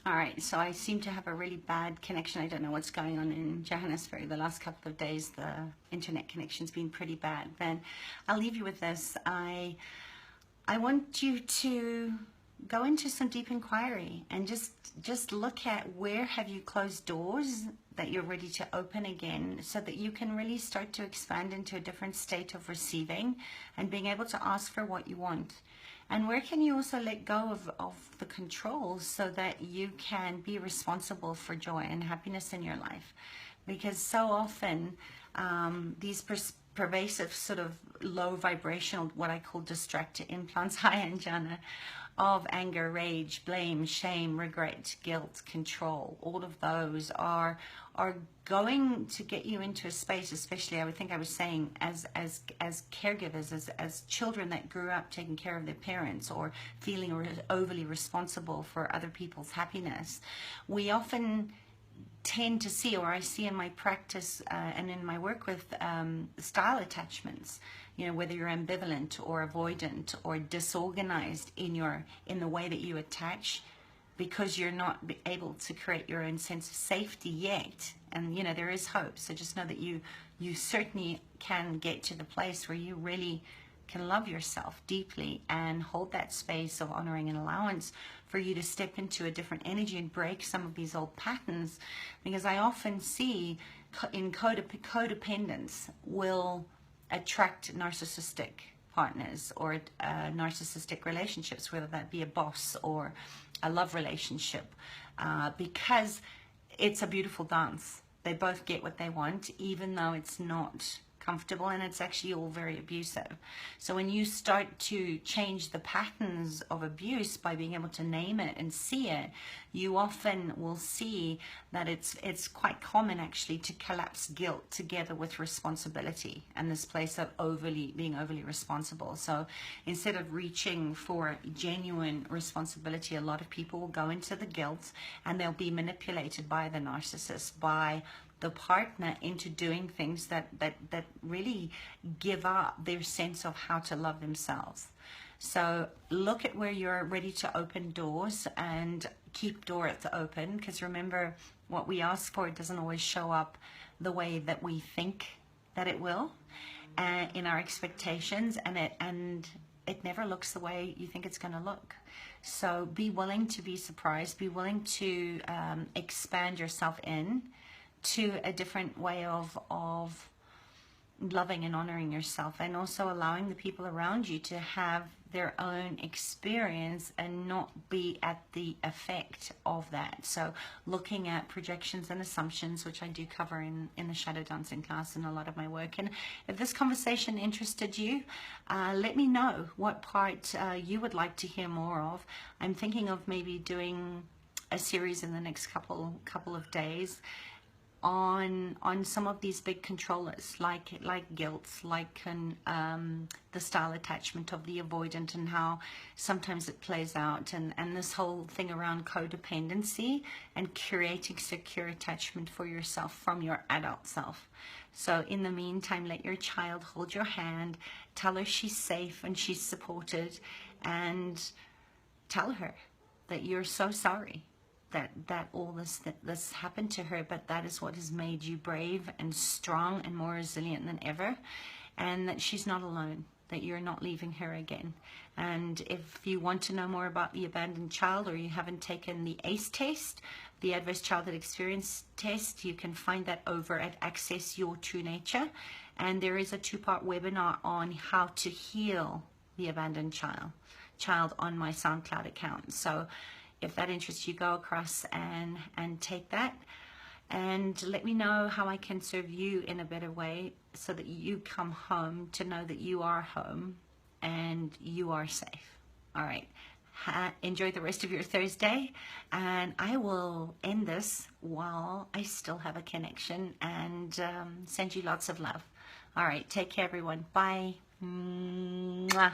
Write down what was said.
All right, so I seem to have a really bad connection. I don't know what's going on in Johannesburg the last couple of days. The internet connection's been pretty bad. Then I'll leave you with this. I want you to go into some deep inquiry and just look at where have you closed doors that you're ready to open again, so that you can really start to expand into a different state of receiving and being able to ask for what you want. And where can you also let go of the controls so that you can be responsible for joy and happiness in your life? Because so often these pervasive sort of low vibrational, what I call distractor implants, hi Anjana, of anger, rage, blame, shame, regret, guilt, control, all of those are going to get you into a space, especially I was saying as caregivers, as children that grew up taking care of their parents or feeling overly responsible for other people's happiness. We often tend to see, or I see in my practice and in my work with style attachments, you know, whether you're ambivalent or avoidant or disorganized in the way that you attach, because you're not able to create your own sense of safety yet. And you know, there is hope. So just know that you certainly can get to the place where you really can love yourself deeply and hold that space of honoring and allowance for you to step into a different energy and break some of these old patterns. Because I often see in codependence will attract narcissistic partners or narcissistic relationships, whether that be a boss or a love relationship, because it's a beautiful dance. They both get what they want, even though it's not comfortable, and it's actually all very abusive. So when you start to change the patterns of abuse by being able to name it and see it, you often will see that it's quite common actually to collapse guilt together with responsibility and this place of being overly responsible. So instead of reaching for genuine responsibility, a lot of people will go into the guilt and they'll be manipulated by the narcissist, by the partner, into doing things that really give up their sense of how to love themselves. So look at where you're ready to open doors and keep doors open, because remember, what we ask for doesn't always show up the way that we think that it will, in our expectations, and it never looks the way you think it's going to look. So be willing to be surprised, be willing to expand yourself to a different way of loving and honoring yourself, and also allowing the people around you to have their own experience and not be at the effect of that. So looking at projections and assumptions, which I do cover in the shadow dancing class and a lot of my work. And if this conversation interested you, let me know what part you would like to hear more of. I'm thinking of maybe doing a series in the next couple of days on some of these big controllers, like guilt, like the style attachment of the avoidant, and how sometimes it plays out, and this whole thing around codependency and creating secure attachment for yourself from your adult self. So in the meantime, let your child hold your hand, tell her she's safe and she's supported, and tell her that you're so sorry that all this happened to her, but that is what has made you brave and strong and more resilient than ever, and that she's not alone, that you're not leaving her again. And if you want to know more about the abandoned child, or you haven't taken the ACE test, the Adverse Childhood Experience test, you can find that over at Access Your True Nature. And there is a 2-part webinar on how to heal the abandoned child on my SoundCloud account. So if that interests you, go across and take that, and let me know how I can serve you in a better way, so that you come home to know that you are home and you are safe. All right. Enjoy the rest of your Thursday, and I will end this while I still have a connection, and send you lots of love. All right. Take care, everyone. Bye. Mwah.